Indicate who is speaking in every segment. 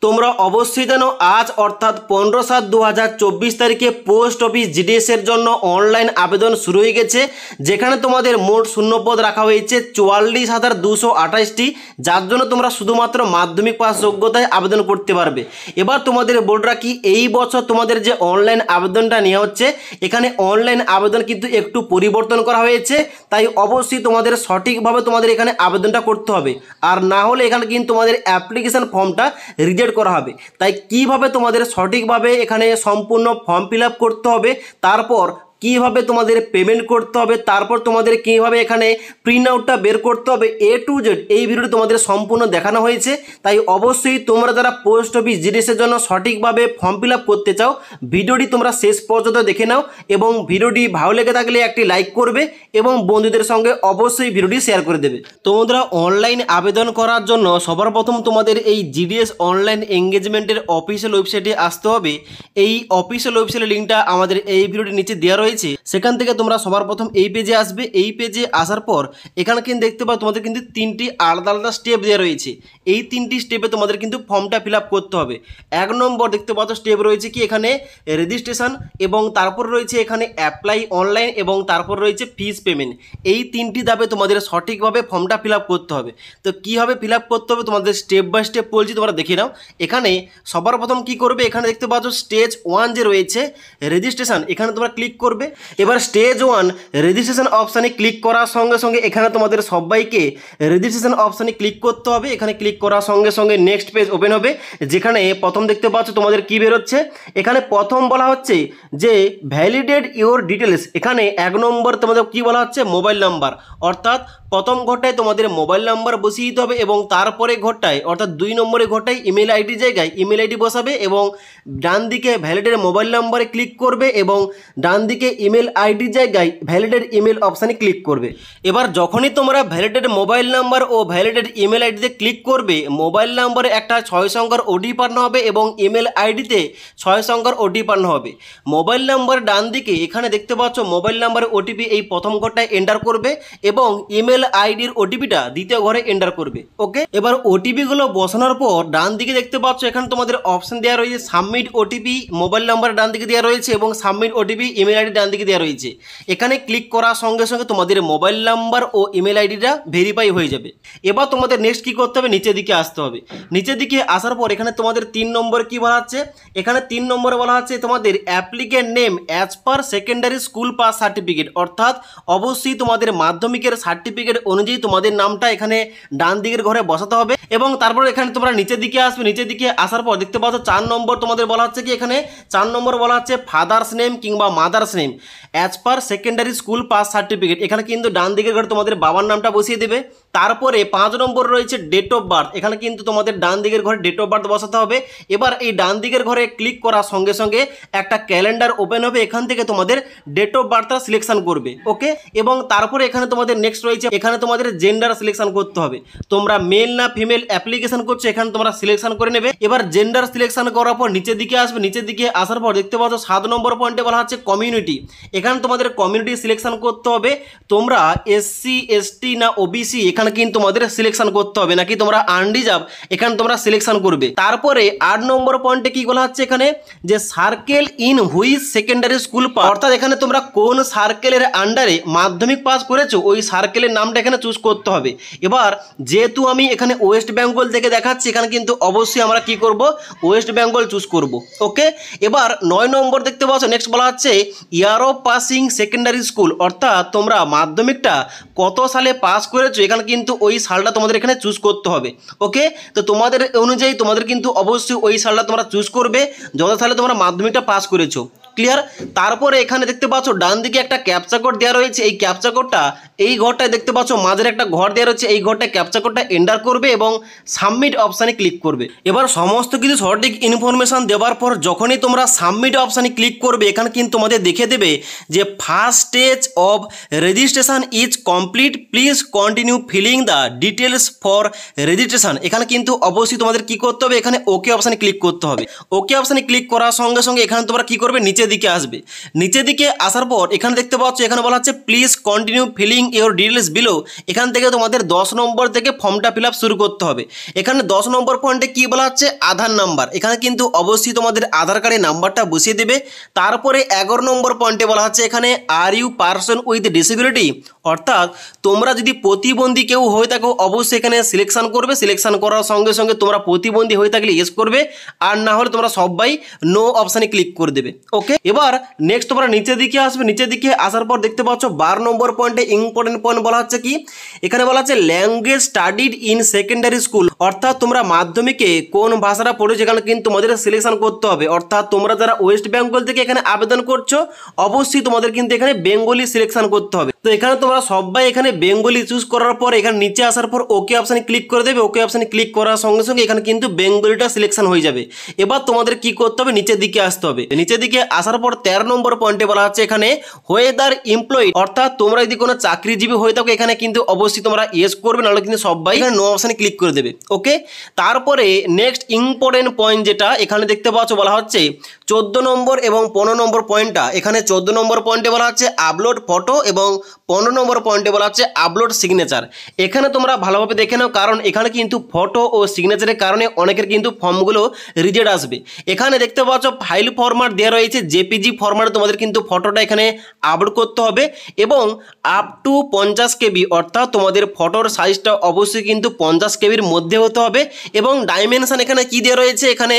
Speaker 1: তোমরা অবশ্যই জানো আজ অর্থাৎ 15/7/2024 তারিখে পোস্ট অফিস জিডিএস এর জন্য অনলাইন আবেদন শুরু হয়ে গেছে, যেখানে তোমাদের মোট শূন্যপদ রাখা হয়েছে 44,228টি, যার জন্য তোমরা শুধুমাত্র মাধ্যমিক পাস যোগ্যতায় আবেদন করতে পারবে। এবার তোমাদের বলে রাখি, এই বছর তোমাদের যে অনলাইন আবেদনটা নেওয়া হচ্ছে, এখানে অনলাইন আবেদন কিন্তু একটু পরিবর্তন করা হয়েছে, তাই অবশ্যই তোমাদের সঠিকভাবে তোমাদের এখানে আবেদনটা করতে হবে, আর না হলে এখানে কিন্তু তোমাদের অ্যাপ্লিকেশন ফর্মটা রিজেক্ট করা হবে। তাই কিভাবে তোমাদের সঠিকভাবে এখানে সম্পূর্ণ ফর্ম ফিল আপ করতে হবে, তারপর কিভাবে তোমাদের পেমেন্ট করতে হবে, তারপর তোমাদের কিভাবে এখানে প্রিন্ট আউটটা বের করতে হবে, A to Z এই ভিডিওটি তোমাদের সম্পূর্ণ দেখানো হয়েছে। তাই অবশ্যই তোমরা যারা পোস্ট অফিস জিডিএসের জন্য সঠিকভাবে ফর্ম ফিল আপ করতে চাও, ভিডিওটি তোমরা শেষ পর্যন্ত দেখে নাও এবং ভিডিওটি ভালো লেগে থাকলে একটি লাইক করবে এবং বন্ধুদের সঙ্গে অবশ্যই ভিডিওটি শেয়ার করে দেবে। তোমরা অনলাইন আবেদন করার জন্য সবার প্রথম তোমাদের এই জিডিএস অনলাইন এঙ্গেজমেন্টের অফিসিয়াল ওয়েবসাইটে আসতে হবে। এই অফিসিয়াল ওয়েবসাইটের লিঙ্কটা আমাদের এই ভিডিওটির নিচে দেওয়া রয়েছে, সেখান থেকে তোমরা সবার প্রথম এই পেজে আসবে। এই পেজে আসার পর এখানে কিন্তু দেখতে পাও তোমাদের কিন্তু তিনটি আলাদা আলাদা স্টেপ দেওয়া রয়েছে। এই তিনটি স্টেপে তোমাদের কিন্তু ফর্মটা ফিল আপ করতে হবে। 1 নম্বর দেখতে পাচ্ছ স্টেপ রয়েছে কি এখানে রেজিস্ট্রেশন, এবং তারপর রয়েছে এখানে অ্যাপ্লাই অনলাইন, এবং তারপর রয়েছে ফিস পেমেন্ট। এই তিনটি ধাপে তোমাদের সঠিকভাবে ফর্মটা ফিল আপ করতে হবে। তো কীভাবে ফিল আপ করতে হবে তোমাদের স্টেপ বাই স্টেপ বলছি, তোমরা দেখে নাও। এখানে সবার প্রথম কি করবে, এখানে দেখতে পাচ্ছ স্টেজ 1 যে রয়েছে রেজিস্ট্রেশন, এখানে তোমরা ক্লিক করবে। এবার স্টেজ 1 রেজিস্ট্রেশন অপশানে ক্লিক করার সঙ্গে সঙ্গে এখানে তোমাদের সবাইকে রেজিস্ট্রেশন অপশানে ক্লিক করতে হবে। এখানে ক্লিক করার সঙ্গে সঙ্গে নেক্সট পেজ ওপেন হবে, যেখানে প্রথম দেখতে পাচ্ছ তোমাদের কি বেরোচ্ছে। এখানে প্রথম বলা হচ্ছে যে ভ্যালিডেট ইওর ডিটেলস। এখানে 1 নম্বর তোমাদের কি বলা হচ্ছে, মোবাইল নাম্বার, অর্থাৎ প্রথম ঘরটায় তোমাদের মোবাইল নাম্বার বসিয়ে দিতে হবে, এবং তারপরে ঘরটায় অর্থাৎ 2 নম্বরের ঘরটায় ইমেল আইডি জায়গায় ইমেল আইডি বসাবে, এবং ডান দিকে ভ্যালিডেট মোবাইল নাম্বারে ক্লিক করবে, এবং ডান দিকে ইমেল আইডির জায়গায় ভ্যালিডেট ইমেল অপশানে ক্লিক করবে। এবার যখনই তোমরা ভ্যালিডেট মোবাইল নাম্বার ও ভ্যালিডেট ইমেল আইডিতে ক্লিক করবে, মোবাইল নাম্বারে একটা 6 সংখ্যার ওটিপি পাঠানো হবে এবং ইমেল আইডিতে 6 সংখ্যার ওটিপি পাঠানো হবে। মোবাইল নাম্বার ডান দিকে এখানে দেখতে পাচ্ছ মোবাইল নাম্বারের ওটিপি এই প্রথম ঘরটায় এন্টার করবে, এবং ইমেল আইডির ওটিপিটা দ্বিতীয় ঘরে এন্টার করবে। ওকে, এবার ওটিপিগুলো বসানোর পর ডান দিকে দেখতে পাচ্ছ এখানে তোমাদের অপশন দেওয়া রয়েছে সাবমিট ওটিপি, মোবাইল নাম্বার ডান দিকে দেওয়া রয়েছে, এবং সাবমিট ওটিপি ইমেল আইডি ডান দিকে দেওয়া রয়েছে। এখানে ক্লিক করার সঙ্গে সঙ্গে তোমাদের মোবাইল নাম্বার ও ইমেল আইডিটা ভেরিফাই হয়ে যাবে। এবার তোমাদের নেক্সট কী করতে হবে, নিচের দিকে আসতে হবে। নিচের দিকে আসার পর এখানে তোমাদের 3 নম্বর কি বলা হচ্ছে, এখানে 3 নম্বরে বলা হচ্ছে তোমাদের applicant name as per secondary school pass certificate, অর্থাৎ অবশ্যই তোমাদের মাধ্যমিকের সার্টিফিকেট অনুযায়ী তোমাদের নামটা এখানে ডান দিকের ঘরে বসাতে হবে। এবং তারপর এখানে তোমরা নিচের দিকে আসবে। নিচের দিকে আসার পর দেখতে পাচ্ছ 4 নম্বর তোমাদের বলা হচ্ছে কি, এখানে 4 নম্বর বলা হচ্ছে ফাদার্স নেম কিংবা mother's name as per secondary school pass certificate. এখানে কিন্তু ডান দিকের ঘরে তোমাদের বাবার নামটা বসিয়ে দেবে। তারপরে 5 নম্বর রয়েছে ডেট অফ বার্থ, এখানে কিন্তু তোমাদের ডান দিকের ঘরে ডেট অফ বার্থ বসাতে হবে। এবার এই ডান দিকের ঘরে ক্লিক করার সঙ্গে সঙ্গে একটা ক্যালেন্ডার ওপেন হবে, এখান থেকে তোমাদের ডেট অফ বার্থটা সিলেকশন করবে। ওকে, এবং তারপরে এখানে তোমাদের নেক্সট রয়েছে, এখানে তোমাদের জেন্ডার সিলেকশন করতে হবে। তোমরা মেল না ফিমেল অ্যাপ্লিকেশন করছো, এখানে তোমরা সিলেকশন করে নেবে। এবার জেন্ডার সিলেকশন করার পর নিচের দিকে আসবে। নিচের দিকে আসার পর দেখতে পাচ্ছ 7 নম্বর পয়েন্টে বলা হচ্ছে কমিউনিটি, এখানে তোমাদের কমিউনিটি সিলেকশন করতে হবে। তোমরা এসসি এসটি না ওবিসি এখানে কিন্তু তোমাদের সিলেকশন করতে হবে, নাকি তোমরা আনরিজার্ভ এখানে তোমরা সিলেকশন করবে। তারপরে 8 নম্বর পয়েন্টে কি বলা হচ্ছে এখানে, যে circle in which secondary school pass, অর্থাৎ এখানে তোমরা কোন সার্কেলের আন্ডারে মাধ্যমিক পাস করেছো ওই সার্কেলের নামটা এখানে চুজ করতে হবে। এবার যেহেতু আমি এখানে ওয়েস্ট বেঙ্গল থেকে দেখাচ্ছি, এখানে কিন্তু অবশ্যই আমরা কি করব, ওয়েস্ট বেঙ্গল চুজ করব। ওকে, এবার 9 নম্বর দেখতে পাচ্ছ নেক্সট বলা হচ্ছে year of passing secondary school, অর্থাৎ তোমরা মাধ্যমিকটা কত সালে পাস করেছো, এখানে কিন্তু ওই সালটা তোমাদের এখানে চুজ করতে হবে। ওকে, তো তোমাদের অনুযায়ী তোমাদের কিন্তু অবশ্যই ওই সালটা তোমরা চুজ করবে যত সালে তোমরা মাধ্যমিকটা পাস করেছো। ক্লিয়ার? তারপরে এখানে দেখতে পাচ্ছ ডান দিকে একটা ক্যাপচা কোড দেওয়া রয়েছে। এই ক্যাপচা কোডটা এই ঘরটায় দেখতে পাচ্ছ মাঝের একটা ঘর দেওয়া রয়েছে, এই ঘরটায় ক্যাপচা কোডটা এন্টার করবে এবং সাবমিট অপশানে ক্লিক করবে। এবার সমস্ত কিছু সঠিক ইনফরমেশন দেওয়ার পর যখনই তোমরা সাবমিট অপশানে ক্লিক করবে, এখানে কিন্তু তোমাদের দেখে দেবে যে first stage of registration is complete, please continue filling the details for registration. এখানে কিন্তু অবশ্যই তোমাদের কি করতে হবে, এখানে ওকে অপশানে ক্লিক করতে হবে। ওকে অপশানে ক্লিক করার সঙ্গে সঙ্গে এখানে তোমরা কি করবে, নিচে নিচের দিকে আসবে। নিচের দিকে আসার পর এখানে দেখতে পাচ্ছ এখানে বলা হচ্ছে please continue filling your details below. এখান থেকে তোমাদের 10 নম্বর থেকে ফর্মটা ফিল আপ শুরু করতে হবে। এখানে 10 নম্বর পয়েন্টে কি বলা হচ্ছে আধার নাম্বার, এখানে কিন্তু অবশ্যই তোমাদের আধার কার্ডের নাম্বারটা বসিয়ে দেবে। তারপরে 11 নম্বর পয়েন্টে বলা হচ্ছে এখানে are you person with disability, অর্থাৎ তোমরা যদি প্রতিবন্ধী কেউ হয়ে থাকো অবশ্যই এখানে সিলেকশন করবে। সিলেকশন করার সঙ্গে সঙ্গে তোমরা প্রতিবন্ধী হয়ে থাকলে ইয়েস করবে, আর না হলে তোমরা সবাই নো অপশানে ক্লিক করে দেবে। ওকে, এবার নেক্সট তোমরা নিচের দিকে আসবে। নিচের দিকে আসার পর দেখতে পাচ্ছ 12 নম্বর পয়েন্টে ইম্পর্টেন্ট পয়েন্ট বলা হচ্ছে কি, এখানে বলা হচ্ছে language studied in secondary school, অর্থাৎ তোমরা মাধ্যমিকে কোন ভাষাটা পড়েছো এখানে কিন্তু তোমাদের সিলেকশন করতে হবে। অর্থাৎ তোমরা যারা ওয়েস্ট বেঙ্গল থেকে এখানে আবেদন করছো অবশ্যই তোমাদের কিন্তু এখানে বেঙ্গলি সিলেকশন করতে হবে। তো এখানে তোমরা সবাই এখানে বেঙ্গলি চুজ করার পর এখানে নিচে আসার পর ওকে অপশানে ক্লিক করে দেবে। ওকে অপশানে ক্লিক করার সঙ্গে সঙ্গে এখানে কিন্তু বেঙ্গলিটা সিলেকশন হয়ে যাবে। এবার তোমাদের কি করতে হবে, নিচের দিকে আসতে হবে। নিচের দিকে আসার পর 13 নম্বর পয়েন্টে বলা হচ্ছে এখানে ওয়েদার এমপ্লয়ি, অর্থাৎ তোমরা যদি কোনো চাকরিজীবী হয়ে থাকো এখানে কিন্তু অবশ্যই তোমরা ইয়েস করবে, নাহলে কিন্তু সবাই এখানে নো অপশানে ক্লিক করে দেবে। ওকে, তারপরে নেক্সট ইম্পর্টেন্ট পয়েন্ট যেটা এখানে দেখতে পাচ্ছ বলা হচ্ছে 14 নম্বর এবং 15 নম্বর পয়েন্টটা। এখানে 14 নম্বর পয়েন্টে বলা হচ্ছে আপলোড ফটো এবং 15 নম্বর পয়েন্টে বলা হচ্ছে আপলোড সিগনেচার। এখানে তোমরা ভালোভাবে দেখে নাও, কারণ এখানে কিন্তু ফটো ও সিগনেচারের কারণে অনেকের কিন্তু ফর্মগুলো রিজেক্ট আসবে। এখানে দেখতে পাচ্ছ ফাইল ফরম্যাট দেওয়া রয়েছে জেপিজি ফরম্যাটে তোমাদের কিন্তু ফটোটা এখানে আপলোড করতে হবে এবং আপ টু 50 কেবি, অর্থাৎ তোমাদের ফটোর সাইজটা অবশ্যই কিন্তু 50 কেবির মধ্যে হতে হবে এবং ডাইমেনশন এখানে কি দেওয়া রয়েছে এখানে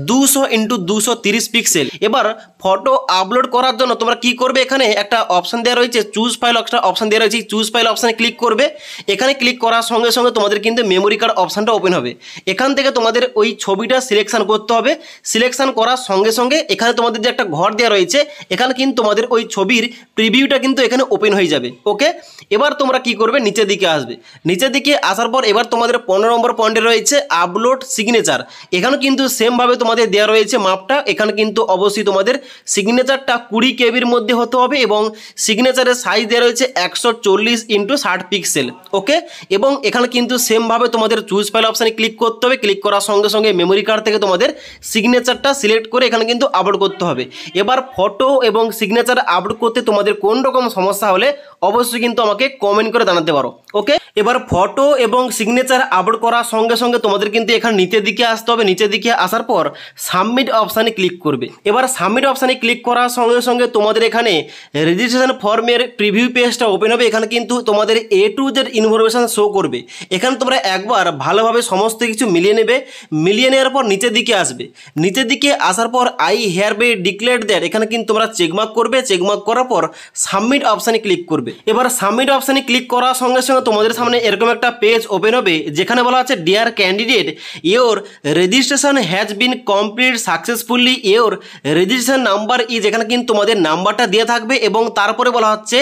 Speaker 1: 200 × 230 পিক্সেল। এবার ফটো আপলোড করার জন্য তোমরা কি করবে, এখানে একটা অপশন দেওয়া রয়েছে চুজ ফাইল, একটা অপশন দেওয়া রয়েছে চুজ ফাইল অপশানে ক্লিক করবে। এখানে ক্লিক করার সঙ্গে সঙ্গে তোমাদের কিন্তু মেমোরি কার্ড অপশানটা ওপেন হবে। এখান থেকে তোমাদের ওই ছবিটা সিলেকশন করতে হবে। সিলেকশন করার সঙ্গে সঙ্গে এখানে তোমাদের যে একটা ঘর দেওয়া রয়েছে এখানে কিন্তু তোমাদের ওই ছবির প্রিভিউটা কিন্তু এখানে ওপেন হয়ে যাবে। ওকে, এবার তোমরা কি করবে, নিচের দিকে আসবে। নিচের দিকে আসার পর এবার তোমাদের 15 নম্বর পয়েন্টে রয়েছে আপলোড সিগনেচার। এখানে কিন্তু সেমভাবে তোমাদের দেওয়া রয়েছে মাপটা। এখানে কিন্তু অবশ্যই তোমাদের সিগনেচারটা 20 কেবির মধ্যে হতে হবে এবং সিগনেচারের সাইজ দেওয়া রয়েছে 140 × 60 পিক্সেল। ওকে, এবং এখানে কিন্তু সেমভাবে তোমাদের চুজ ফাইল অপশানে ক্লিক করতে হবে। ক্লিক করার সঙ্গে সঙ্গে মেমোরি কার্ড থেকে তোমাদের সিগনেচারটা সিলেক্ট করে এখানে কিন্তু আপলোড করতে হবে। এবার ফটো এবং সিগনেচার আপলোড করতে তোমাদের কোন রকম সমস্যা হলে অবশ্যই কিন্তু আমাকে কমেন্ট করে জানাতে পারো। ওকে, এবার ফটো এবং সিগনেচার আপলোড করার সঙ্গে সঙ্গে তোমাদের কিন্তু এখানে নিচের দিকে আসতে হবে। নিচের দিকে আসার পর সাবমিট অপশানে ক্লিক করবে। এবার সাবমিট অপশানে ক্লিক করার সঙ্গে সঙ্গে তোমাদের এখানে রেজিস্ট্রেশন ফর্মের প্রিভিউ পেজটা ওপেন হবে। এখানে কিন্তু তোমাদের A to Z information show করবে। এখানে তোমরা একবার ভালোভাবে সমস্ত কিছু মিলিয়ে নেবে। মিলিয়ে নেওয়ার পর নিচের দিকে আসবে। নিচের দিকে আসার পর আই হিয়ারবে ডিক্লেয়ার দ্যাট এখানে কিন্তু তোমরা চেকমার্ক করবে। চেকমার্ক করার পর সাবমিট অপশানে ক্লিক করবে। এবার সাবমিট অপশানে ক্লিক করার সঙ্গে সঙ্গে তোমাদের সামনে এরকম একটা পেজ ওপেন হবে যেখানে বলা আছে dear candidate your registration has been complete successfully, your registration number is, এখানে কিন্তু তোমাদের নাম্বারটা দিয়ে থাকবে এবং তারপরে বলা হচ্ছে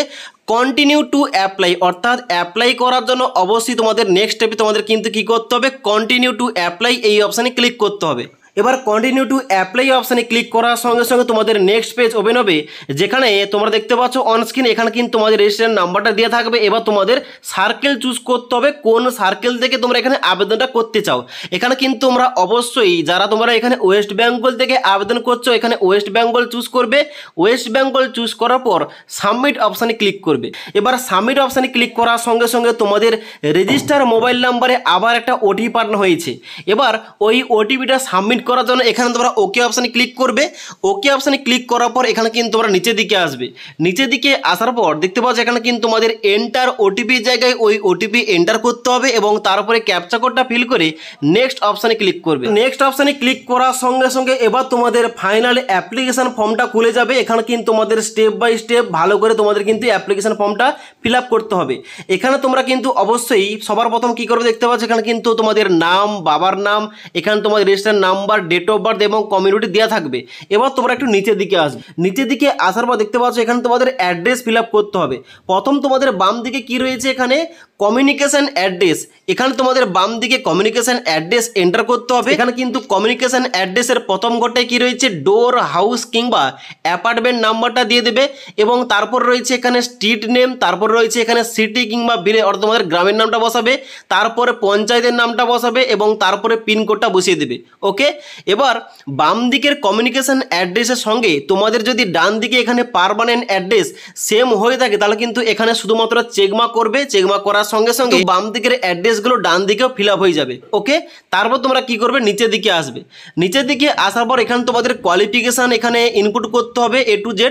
Speaker 1: কন্টিনিউ টু অ্যাপ্লাই, অর্থাৎ অ্যাপ্লাই করার জন্য অবশ্যই তোমাদের নেক্সট স্টেপে তোমাদের কিন্তু কী করতে হবে, কন্টিনিউ টু অ্যাপ্লাই এই অপশানে ক্লিক করতে হবে। এবার কন্টিনিউ টু অ্যাপ্লাই অপশানে ক্লিক করার সঙ্গে সঙ্গে তোমাদের নেক্সট পেজ ওপেন হবে যেখানে তোমরা দেখতে পাচ্ছ অন স্ক্রিন এখানে কিন্তু তোমাদের রেজিস্ট্রেশন নাম্বারটা দেওয়া থাকবে। এবার তোমাদের সার্কেল চুজ করতে হবে কোন সার্কেল থেকে তোমরা এখানে আবেদনটা করতে চাও। এখানে কিন্তু তোমরা অবশ্যই যারা তোমরা এখানে ওয়েস্ট বেঙ্গল থেকে আবেদন করছো এখানে ওয়েস্ট বেঙ্গল চুজ করবে। ওয়েস্ট বেঙ্গল চুজ করার পর সাবমিট অপশানে ক্লিক করবে। এবার সাবমিট অপশানে ক্লিক করার সঙ্গে সঙ্গে তোমাদের রেজিস্টার মোবাইল নাম্বারে আবার একটা ওটিপি পাঠানো হয়েছে। এবার ওই ওটিপিটা সাবমিট করার জন্য এখানে তোমরা ওকে অপশানে ক্লিক করবে। ওকে অপশানে ক্লিক করার পর এখানে কিন্তু তোমরা নিচের দিকে আসবে। নিচের দিকে আসার পর দেখতে পাচ্ছ এখানে কিন্তু তোমাদের এন্টার ওটিপির জায়গায় ওই ওটিপি এন্টার করতে হবে এবং তারপরে ক্যাপচা কোডটা ফিল করে নেক্সট অপশানে ক্লিক করবে। নেক্সট অপশানে ক্লিক করার সঙ্গে সঙ্গে এবার তোমাদের ফাইনাল অ্যাপ্লিকেশন ফর্মটা খুলে যাবে। এখানে কিন্তু তোমাদের স্টেপ বাই স্টেপ ভালো করে তোমাদের কিন্তু অ্যাপ্লিকেশন ফর্মটা ফিল আপ করতে হবে। এখানে তোমরা কিন্তু অবশ্যই সবার প্রথম কি করবে দেখতে পাচ্ছ এখানে কিন্তু তোমাদের নাম, বাবার নাম, এখানে তোমাদের registration number, date of birth এবং কমিউনিটি দেওয়া থাকবে। এবার তোমরা একটু নিচের দিকে আসবে। নিচের দিকে আসার পর দেখতে পাচ্ছ এখানে তোমাদের অ্যাড্রেস ফিল আপ করতে হবে। প্রথম তোমাদের বাম দিকে কি রয়েছে এখানে কমিউনিকেশন অ্যাড্রেস, এখানে তোমাদের বাম দিকে কমিউনিকেশন অ্যাড্রেস এন্টার করতে হবে। এখানে কিন্তু কমিউনিকেশন অ্যাড্রেসের প্রথম ঘরটায় কি রয়েছে, ডোর, হাউস কিংবা অ্যাপার্টমেন্ট নাম্বারটা দিয়ে দেবে এবং তারপর রয়েছে এখানে স্ট্রিট নেম, তারপর রয়েছে এখানে সিটি কিংবা ভিলেজ অর্থাৎ তোমাদের গ্রামের নামটা বসাবে, তারপরে পঞ্চায়েতের নামটা বসাবে এবং তারপরে পিনকোডটা বসিয়ে দেবে। ওকে, এবার বাম দিকের কমিউনিকেশন অ্যাড্রেসের সঙ্গে তোমাদের যদি ডান দিকে এখানে পার্মানেন্ট অ্যাড্রেস সেম হয়ে থাকে তাহলে কিন্তু এখানে শুধুমাত্র চেকমার্ক করবে, চেকমার্ক করার সঙ্গে সঙ্গে বাম দিকের অ্যাড্রেসগুলো ডান দিকেও ফিল আপ হয়ে যাবে। ওকে, তারপর তোমরা কি করবে, নিচের দিকে আসবে। নিচের দিকে আসার পর এখানে তোমাদের কোয়ালিফিকেশান এখানে ইনপুট করতে হবে A to Z।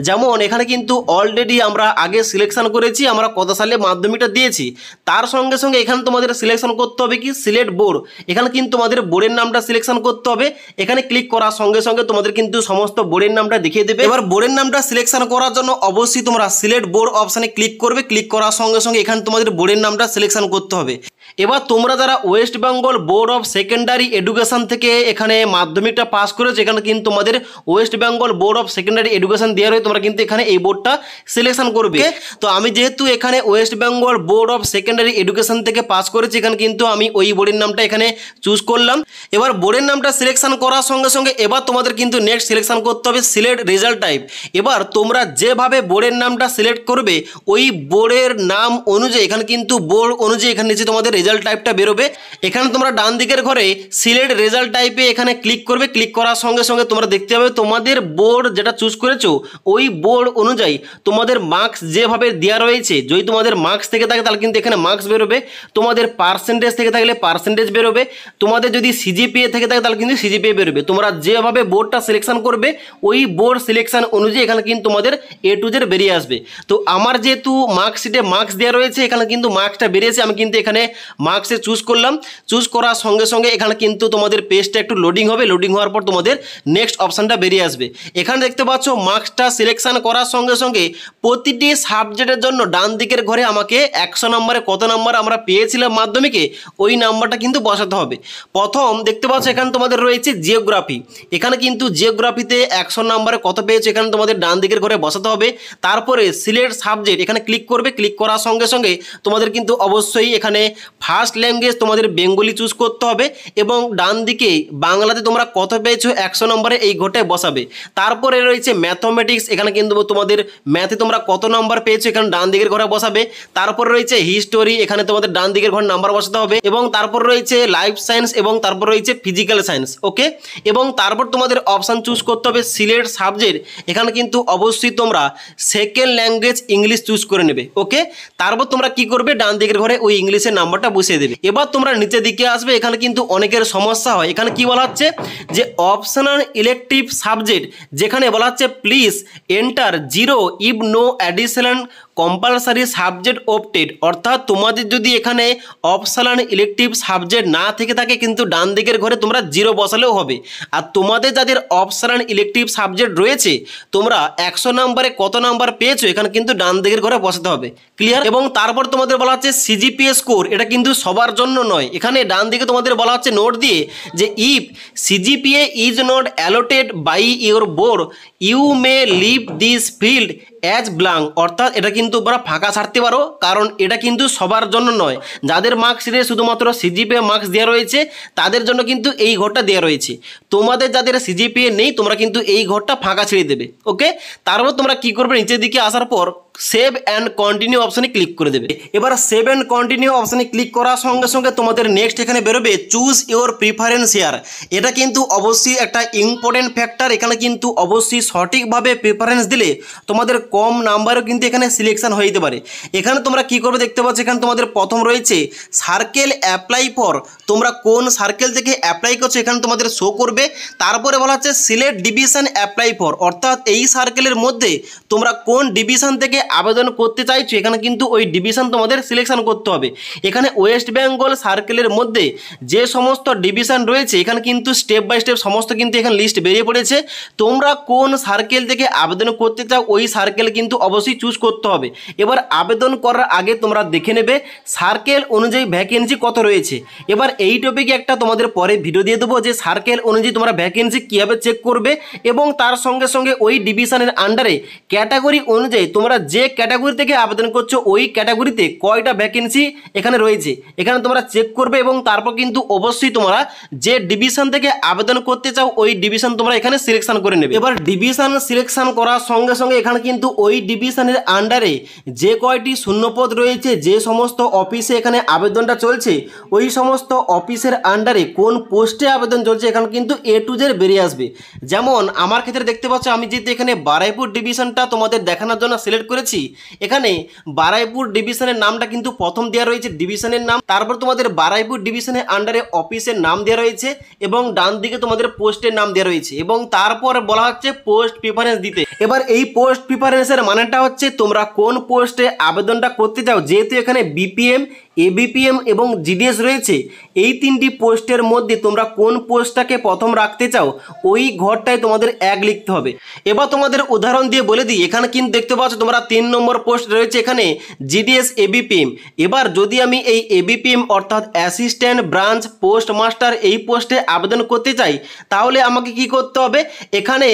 Speaker 1: যেমন এখানে কিন্তু অলরেডি আমরা আগে সিলেকশন করেছি আমরা কত সালে মাধ্যমিকটা দিয়েছি, তার সঙ্গে সঙ্গে এখানে তোমাদের সিলেকশন করতে হবে কি, সিলেক্ট বোর্ড। এখানে কিন্তু তোমাদের বোর্ডের নামটা সিলেকশন করতে হবে। এখানে ক্লিক করার সঙ্গে সঙ্গে তোমাদের কিন্তু সমস্ত বোর্ডের নামটা দেখিয়ে দেবে। এবার বোর্ডের নামটা সিলেকশন করার জন্য অবশ্যই তোমরা সিলেক্ট বোর্ড অপশানে ক্লিক করবে। ক্লিক করার সঙ্গে সঙ্গে এখানে তোমাদের বোর্ডের নামটা সিলেকশন করতে হবে। এবার তোমরা যারা West Bengal board of secondary education থেকে এখানে মাধ্যমিকটা পাস করেছো, এখানে কিন্তু তোমাদের West Bengal board of secondary education দেওয়া রয়েছে, তোমরা কিন্তু এখানে এই বোর্ডটা সিলেকশন করবে। তো আমি যেহেতু এখানে West Bengal board of secondary education থেকে পাস করেছি, এখানে কিন্তু আমি ওই বোর্ডের নামটা এখানে চুজ করলাম। এবার বোর্ডের নামটা সিলেকশন করার সঙ্গে সঙ্গে এবার তোমাদের কিন্তু নেক্সট সিলেকশন করতে হবে সিলেক্ট রেজাল্ট টাইপ। এবার তোমরা যেভাবে বোর্ডের নামটা সিলেক্ট করবে ওই বোর্ডের নাম অনুযায়ী এখানে কিন্তু বোর্ড অনুযায়ী এখানে নিচে তোমাদের রেজাল্ট টাইপটা বেরোবে। এখানে তোমরা ডান দিকের ঘরে সিলেক্ট রেজাল্ট টাইপে এখানে ক্লিক করবে। ক্লিক করার সঙ্গে সঙ্গে তোমরা দেখতে পাবে তোমাদের বোর্ড যেটা চুজ করেছো ওই বোর্ড অনুযায়ী তোমাদের মার্কস যেভাবে দেওয়া রয়েছে, যদি তোমাদের মার্কস থেকে থাকে তাহলে কিন্তু এখানে মার্কস বেরোবে, তোমাদের পার্সেন্টেজ থেকে থাকলে পার্সেন্টেজ বেরোবে, তোমাদের যদি সিজিপিএ থেকে থাকে তাহলে কিন্তু সিজিপিএ বেরোবে। তোমরা যেভাবে বোর্ডটা সিলেকশন করবে ওই বোর্ড সিলেকশন অনুযায়ী এখানে কিন্তু তোমাদের A to Z বেরিয়ে আসবে। তো আমার যেহেতু মার্কশিটে মার্কস দেওয়া রয়েছে এখানে কিন্তু মার্কসটা বেরিয়েছে, আমি কিন্তু এখানে মার্কসে চুজ করলাম। চুজ করার সঙ্গে সঙ্গে এখানে কিন্তু তোমাদের পেজটা একটু লোডিং হবে, লোডিং হওয়ার পর তোমাদের নেক্সট অপশানটা বেরিয়ে আসবে। এখানে দেখতে পাচ্ছ মার্কসটা সিলেকশন করার সঙ্গে সঙ্গে প্রতিটি সাবজেক্টের জন্য ডান দিকের ঘরে আমাকে 100 নম্বরে কত নাম্বার আমরা পেয়েছিলাম মাধ্যমিকে ওই নাম্বারটা কিন্তু বসাতে হবে। প্রথম দেখতে পাচ্ছ এখানে তোমাদের রয়েছে জিওগ্রাফি, এখানে কিন্তু জিওগ্রাফিতে 100 নম্বরে কত পেয়েছো এখানে তোমাদের ডান দিকের ঘরে বসাতে হবে। তারপরে সিলেক্ট সাবজেক্ট এখানে ক্লিক করবে। ক্লিক করার সঙ্গে সঙ্গে তোমাদের কিন্তু অবশ্যই এখানে ফার্স্ট ল্যাঙ্গুয়েজ তোমাদের বেঙ্গলি চুজ করতে হবে এবং ডান দিকে বাংলাতে তোমরা কত পেয়েছো 100 নম্বরে এই ঘরটায় বসাবে। তারপরে রয়েছে ম্যাথমেটিক্স, এখানে কিন্তু তোমাদের ম্যাথে তোমরা কত নম্বর পেয়েছো এখানে ডান দিকের ঘরে বসাবে। তারপর রয়েছে হিস্টোরি, এখানে তোমাদের ডান দিকের ঘরে নাম্বার বসাতে হবে এবং তারপর রয়েছে লাইফ সায়েন্স এবং তারপর রয়েছে ফিজিক্যাল সায়েন্স। ওকে, এবং তারপর তোমাদের অপশান চুজ করতে হবে সিলেক্ট সাবজেক্ট, এখানে কিন্তু অবশ্যই তোমরা সেকেন্ড ল্যাঙ্গুয়েজ ইংলিশ চুজ করে নেবে। ওকে, তারপর তোমরা কি করবে, ডান দিকের ঘরে ওই ইংলিশের নাম্বারটা বসিয়ে দেবে। এবার তোমরা নিচের দিকে আসবে, এখানে কিন্তু অনেকের সমস্যা হয়। এখানে কি বলা হচ্ছে যে অপশনাল ইলেকটিভ সাবজেক্ট, যেখানে বলা হচ্ছে please enter 0 if no additional compulsory subject opted, অর্থাৎ তোমাদের যদি এখানে অপশনাল ইলেকটিভ সাবজেক্ট না থেকে থাকে কিন্তু ডান দিকের ঘরে তোমরা 0 বসালেও হবে। আর তোমাদের যাদের অপশনাল ইলেকটিভ সাবজেক্ট রয়েছে তোমরা 100 নম্বরে কত নাম্বার পেয়েছো এখানে কিন্তু ডান দিকের ঘরে বসাতে হবে। ক্লিয়ার? এবং তারপর তোমাদের বলা হচ্ছে সিজিপিএ স্কোর, এটা কিন্তু সবার জন্য নয়। এখানে ডান দিকে তোমাদের বলা হচ্ছে নোট দিয়ে যে if CGPA is not allotted by your board you may leave this field as blank, অর্থাৎ এটা কিন্তু তোমরা ফাঁকা ছাড়তে পারো, কারণ এটা কিন্তু সবার জন্য নয়। যাদের মার্কশিটে শুধুমাত্র সিজিপিএ মার্কস দেওয়া রয়েছে তাদের জন্য কিন্তু এই ঘরটা দেওয়া রয়েছে। তোমাদের যাদের সিজিপিএ নেই তোমরা কিন্তু এই ঘরটা ফাঁকা ছেড়ে দেবে। ওকে, তারপর তোমরা কি করবে, নিচের দিকে আসার পর সেভ অ্যান্ড কন্টিনিউ অপশানে ক্লিক করে দেবে। এবার সেভ অ্যান্ড কন্টিনিউ অপশানে ক্লিক করার সঙ্গে সঙ্গে তোমাদের নেক্সট এখানে বেরোবে চুজ ইওর প্রিফারেন্স হেয়ার। এটা কিন্তু অবশ্যই একটা ইম্পর্টেন্ট ফ্যাক্টর, এখানে কিন্তু অবশ্যই সঠিকভাবে প্রিফারেন্স দিলে তোমাদের কম নাম্বারও কিন্তু এখানে সিলেকশন হয়ে যেতে পারে। এখানে তোমরা কি করবে দেখতে পাচ্ছ, এখানে তোমাদের প্রথম রয়েছে সার্কেল অ্যাপ্লাই ফর, তোমরা কোন সার্কেল থেকে অ্যাপ্লাই করছো এখানে তোমাদের শো করবে। তারপরে বলা হচ্ছে সিলেক্ট ডিভিশন অ্যাপ্লাই ফর, অর্থাৎ এই সার্কেলের মধ্যে তোমরা কোন ডিভিশন থেকে আবেদন করতে চাইছো এখানে কিন্তু ওই ডিভিশন তোমাদের সিলেকশন করতে হবে। এখানে ওয়েস্ট বেঙ্গল সার্কেলের মধ্যে যে সমস্ত ডিভিশন রয়েছে এখানে কিন্তু স্টেপ বাই স্টেপ সমস্ত কিন্তু এখানে লিস্ট বেরিয়ে পড়েছে। তোমরা কোন সার্কেল থেকে আবেদন করতে চাও ওই সার্কেল সার্কেল কিন্তু অবশ্যই চুজ করতে হবে। এবার আবেদন করার আগে তোমরা দেখে নেবে সার্কেল অনুযায়ী ভ্যাকেন্সি কত রয়েছে। এবার এই টপিকে একটা তোমাদের পরে ভিডিও দিয়ে দেবো যে সার্কেল অনুযায়ী তোমরা ভ্যাকেন্সি কীভাবে চেক করবে এবং তার সঙ্গে সঙ্গে ওই ডিভিশনের আন্ডারে ক্যাটাগরি অনুযায়ী তোমরা যে ক্যাটাগরি থেকে আবেদন করছো ওই ক্যাটাগরিতে কয়টা ভ্যাকেন্সি এখানে রয়েছে এখানে তোমরা চেক করবে এবং তারপর কিন্তু অবশ্যই তোমরা যে ডিভিশন থেকে আবেদন করতে চাও ওই ডিভিশন তোমরা এখানে সিলেকশন করে নেবে। এবার ডিভিশন সিলেকশন করার সঙ্গে সঙ্গে এখানে কিন্তু ওই ডিভিশনের আন্ডারে যে কয়টি শূন্যপদ রয়েছে যে সমস্ত অফিসে এখানে আবেদনটা চলছে ওই সমস্ত অফিসের আন্ডারে কোন পোস্টে আবেদন চলছে এখানে কিন্তু A to Z বেরিয়ে আসবে। যেমন আমার ক্ষেত্রে দেখতে পাচ্ছ আমি যেহেতু এখানে বারাইপুর ডিভিশনটা তোমাদের দেখানোর জন্য সিলেক্ট করেছি, এখানে বারাইপুর ডিভিশনের নামটা কিন্তু প্রথম দেওয়া রয়েছে ডিভিশনের নাম, তারপর তোমাদের বারাইপুর ডিভিশনের আন্ডারে অফিসের নাম দেওয়া রয়েছে এবং ডান দিকে তোমাদের পোস্টের নাম দেওয়া রয়েছে এবং তারপর বলা হচ্ছে পোস্ট প্রিফারেন্স দিতে। এবার এই পোস্ট প্রিফারেন্সের মানেটা হচ্ছে তোমরা কোন পোস্টে আবেদনটা করতে চাও। যেহেতু এখানে বিপিএম, এবিপিএম এবং জিডিএস রয়েছে, এই তিনটি পোস্টের মধ্যে তোমরা কোন পোস্টটাকে প্রথম রাখতে চাও ওই ঘরটায় তোমাদের 1 লিখতে হবে। এবার তোমাদের উদাহরণ দিয়ে বলে দিই, এখানে কিন্তু দেখতে পাচ্ছ তোমরা 3 নম্বর পোস্ট রয়েছে এখানে জিডিএস এবিপিএম। এবার যদি আমি এই এবিপিএম অর্থাৎ অ্যাসিস্ট্যান্ট ব্রাঞ্চ পোস্ট মাস্টার এই পোস্টে আবেদন করতে চাই তাহলে আমাকে কি করতে হবে, এখানে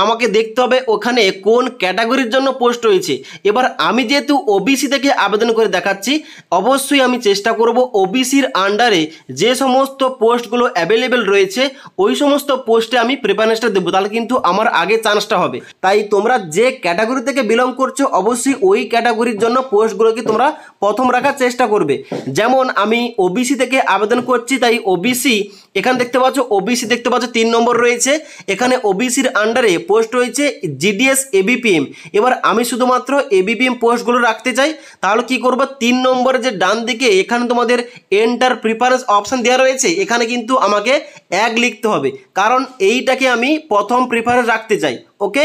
Speaker 1: আমাকে দেখতে হবে ওখানে কোন ক্যাটাগরির জন্য পোস্ট রয়েছে। এবার আমি যেহেতু ওবিসি থেকে আবেদন করে দেখাচ্ছি, অবশ্যই আমি চেষ্টা করব ওবিসির আন্ডারে যে সমস্ত পোস্টগুলো অ্যাভেলেবেল রয়েছে ওই সমস্ত পোস্টে আমি প্রেফারেন্সটা দেবো, তাহলে কিন্তু আমার আগে চান্সটা হবে। তাই তোমরা যে ক্যাটাগরি থেকে বিলং করছো অবশ্যই ওই ক্যাটাগরির জন্য পোস্টগুলোকে তোমরা প্রথম রাখার চেষ্টা করবে। যেমন আমি ওবিসি থেকে আবেদন করছি, তাই ওবিসি এখানে দেখতে পাচ্ছ ওবিসি দেখতে পাচ্ছ 3 নম্বর রয়েছে, এখানে ওবিসির আন্ডারে পোস্ট রয়েছে জিডিএস এবিপিএম। এবার আমি শুধুমাত্র এবিপিএম পোস্টগুলো রাখতে চাই, তাহলে কি করব 3 নম্বরে যে ডান দিকে এখানে তোমাদের এন্টার প্রিফারেন্স অপশন দেওয়া রয়েছে এখানে কিন্তু আমাকে 1 লিখতে হবে, কারণ এইটাকে আমি প্রথম প্রিফারেন্স রাখতে চাই। ওকে,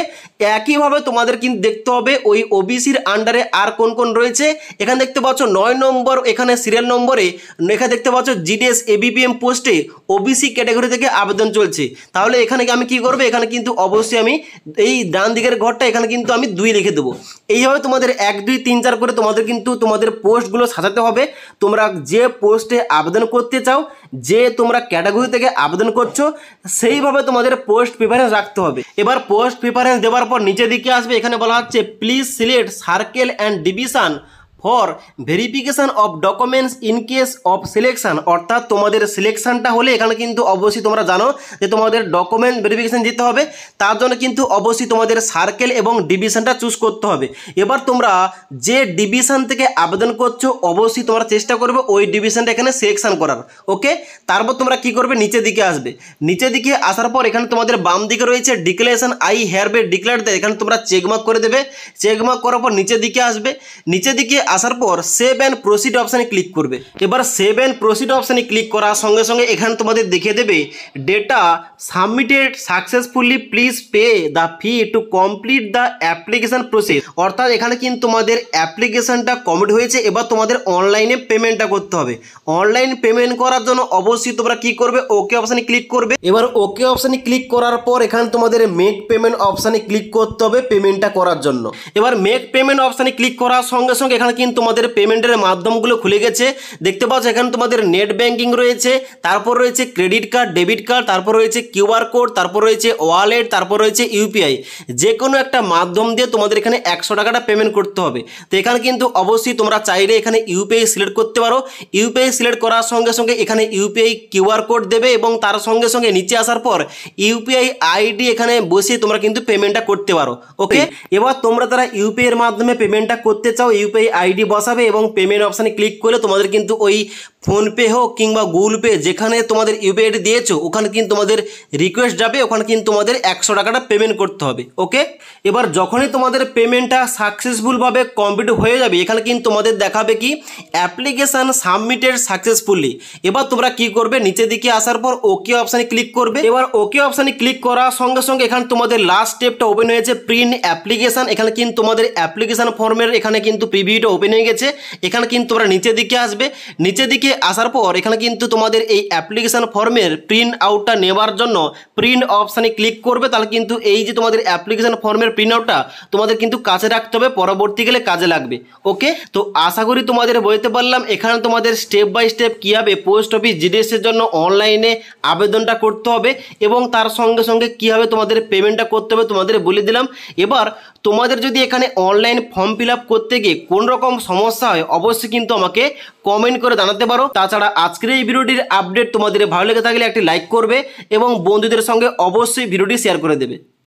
Speaker 1: একইভাবে তোমাদের কিন্তু দেখতে হবে ওই ওবিসির আন্ডারে আর কোন কোন রয়েছে। এখানে দেখতে পাচ্ছ 9 নম্বর এখানে সিরিয়াল নম্বরে এখানে দেখতে পাচ্ছ জিডিএস এবিপিএম পোস্টে ওবিসি ক্যাটাগরি থেকে আবেদন চলছে, তাহলে এখানে আমি কি করব, এখানে কিন্তু অবশ্যই আমি এই ডান দিকের ঘরটা এখানে কিন্তু আমি 2 লিখে দেবো। এইভাবে তোমাদের 1 2 3 4 করে তোমাদের কিন্তু তোমাদের পোস্টগুলো সাজাতে হবে। তোমরা যে পোস্টে আবেদন করতে চাও, যে তোমরা ক্যাটাগরি থেকে আবেদন করছো সেইভাবে তোমাদের পোস্ট প্রিফারেন্স রাখতে হবে। এবার পোস্ট প্রিফারেন্স দেওয়ার পর নিচে দিকে আসবে, এখানে বলা হচ্ছে please select circle and division for verification of documents in case of selection. অর্থাৎ তোমাদের সিলেকশনটা হলে এখানে কিন্তু অবশ্যই তোমরা জানো যে তোমাদের ডকুমেন্ট ভেরিফিকেশান দিতে হবে, তার জন্য কিন্তু অবশ্যই তোমাদের সার্কেল এবং ডিভিশনটা চুজ করতে হবে। এবার তোমরা যে ডিভিশন থেকে আবেদন করছো অবশ্যই তোমরা চেষ্টা করবে ওই ডিভিশনটা এখানে সিলেকশন করার। ওকে, তারপর তোমরা কি করবে, নিচের দিকে আসবে। নিচের দিকে আসার পর এখানে তোমাদের বাম দিকে রয়েছে ডিক্লারেশন আই হেয়ারবে ডিক্লেয়ার দ্যাট, এখানে তোমরা চেকমার্ক করে দেবে। চেকমার্ক করার পর নিচের দিকে আসবে, নিচের দিকে আসার পর সেভ অ্যান্ড প্রসিড অপশানে ক্লিক করবে। এবার সেভ অ্যান্ড প্রসিড অপশানে ক্লিক করার সঙ্গে সঙ্গে এখানে তোমাদের দেখিয়ে দেবে data submitted successfully, please pay the fee to complete the application process. অর্থাৎ এখানে কিন্তু তোমাদের অ্যাপ্লিকেশানটা কমপ্লিট হয়েছে, এবার তোমাদের অনলাইনে পেমেন্টটা করতে হবে। অনলাইন পেমেন্ট করার জন্য অবশ্যই তোমরা কি করবে, ওকে অপশানে ক্লিক করবে। এবার ওকে অপশানে ক্লিক করার পর এখানে তোমাদের মেক পেমেন্ট অপশানে ক্লিক করতে হবে পেমেন্টটা করার জন্য। এবার মেক পেমেন্ট অপশানে ক্লিক করার সঙ্গে সঙ্গে এখানে কিন্তু তোমাদের পেমেন্টের মাধ্যমগুলো খুলে গেছে। দেখতে পাচ্ছ এখানে তোমাদের নেট ব্যাংকিং রয়েছে, তারপর রয়েছে ক্রেডিট কার্ড, ডেবিট কার্ড, তারপর রয়েছে কিউআর কোড, তারপর রয়েছে ওয়ালেট, তারপর রয়েছে ইউপিআই। যে কোনো একটা মাধ্যম দিয়ে তোমাদের এখানে 100 টাকাটা পেমেন্ট করতে হবে। তো এখানে কিন্তু অবশ্যই তোমরা চাইলে এখানে ইউপিআই সিলেক্ট করতে পারো। ইউপিআই সিলেক্ট করার সঙ্গে সঙ্গে এখানে ইউপিআই কিউআর কোড দেবে এবং তার সঙ্গে সঙ্গে নিচে আসার পর ইউপিআই আইডি এখানে বসিয়ে তোমরা কিন্তু পেমেন্টটা করতে পারো। ওকে, এবার তোমরা তারা ইউপিআই এর মাধ্যমে পেমেন্টটা করতে চাও, ইউপিআই আইডি বসাবে এবং পেমেন্ট অপশানে ক্লিক করলে তোমাদের কিন্তু ওই ফোনপে হোক কিংবা গুগল পে যেখানে তোমাদের ইউপিআই আইডি দিয়েছো ওখানে কিন্তু তোমাদের রিকোয়েস্ট যাবে, ওখানে কিন্তু তোমাদের 100 টাকাটা পেমেন্ট করতে হবে। ওকে, এবার যখনই তোমাদের পেমেন্টটা সাকসেসফুলভাবে কমপ্লিট হয়ে যাবে এখানে কিন্তু তোমাদের দেখাবে কি অ্যাপ্লিকেশান সাবমিটেড সাকসেসফুলি। এবার তোমরা কি করবে, নিচের দিকে আসার পর ওকে অপশানে ক্লিক করবে। এবার ওকে অপশানে ক্লিক করার সঙ্গে সঙ্গে এখানে তোমাদের লাস্ট স্টেপটা ওপেন হয়েছে প্রিন্ট অ্যাপ্লিকেশান। এখানে কিন্তু তোমাদের অ্যাপ্লিকেশান ফর্মের এখানে কিন্তু প্রিভিউটা ওপেন হয়ে গেছে। এখানে কিন্তু তোমরা নিচের দিকে আসবে, নিচের দিকে নিচে আসার পর এখানে কিন্তু তোমাদের এই অ্যাপ্লিকেশন ফর্মের প্রিন্ট আউটটা নেওয়ার জন্য প্রিন্ট অপশানে ক্লিক করবে। তাহলে কিন্তু এই যে তোমাদের অ্যাপ্লিকেশন ফর্মের প্রিন্ট আউটটা তোমাদের কিন্তু কাছে রাখতে হবে, পরবর্তীকালে কাজে লাগবে। ওকে, তো আশা করি তোমাদের বলতে পারলাম এখানে তোমাদের স্টেপ বাই স্টেপ কীভাবে পোস্ট অফিস জিডিএসের জন্য অনলাইনে আবেদনটা করতে হবে এবং তার সঙ্গে সঙ্গে কীভাবে তোমাদের পেমেন্টটা করতে হবে তোমাদের বলে দিলাম। এবার তোমাদের যদি এখানে অনলাইন ফর্ম ফিল আপ করতে গিয়ে কোন রকম সমস্যা হয় অবশ্যই কিন্তু আমাকে কমেন্ট করে জানাতে পারো। তাছাড়া আজকের এই ভিডিওটির আপডেট তোমাদের ভালো লেগে থাকলে একটি লাইক করবে এবং বন্ধুদের সঙ্গে অবশ্যই ভিডিওটি শেয়ার করে দেবে।